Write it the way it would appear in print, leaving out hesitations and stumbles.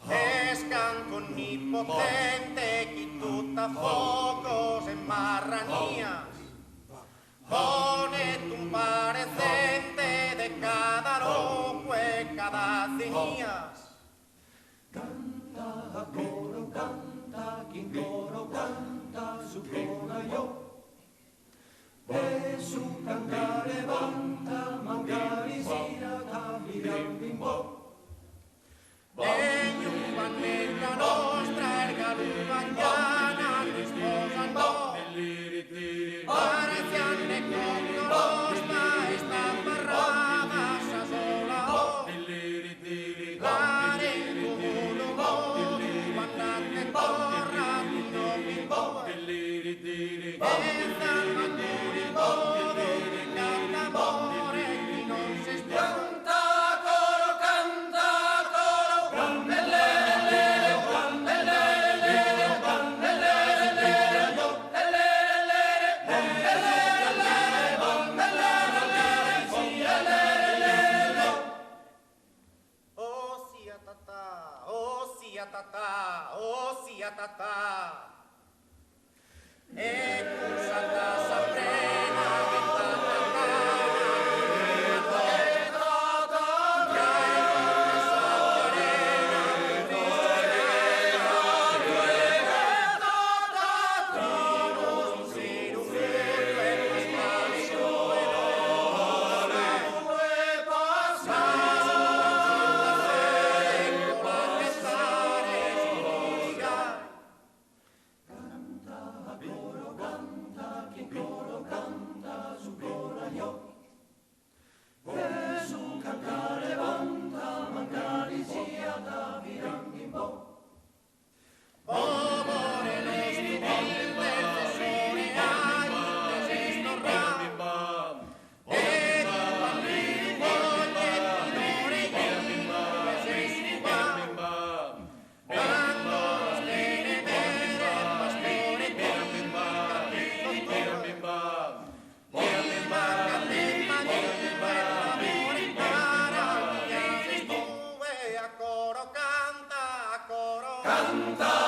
Es canto onnipotente chi tutta focos e marranías. Ponet un parecente de cada loco e cada cenías. Canta, coro, canta, quien coro canta, su cora yo. E su canta levanta, magari sia capiran bimbo. E giuva nella nostra erga luvagnana li sposano. Parezianne con nostra e sta barrada sa sola o. Dare il comune modo, guardate torra di un bimbo. E da maturi modo, di canta amore chi non si spiega. Oh sia tatà, e cursata saprena che canta.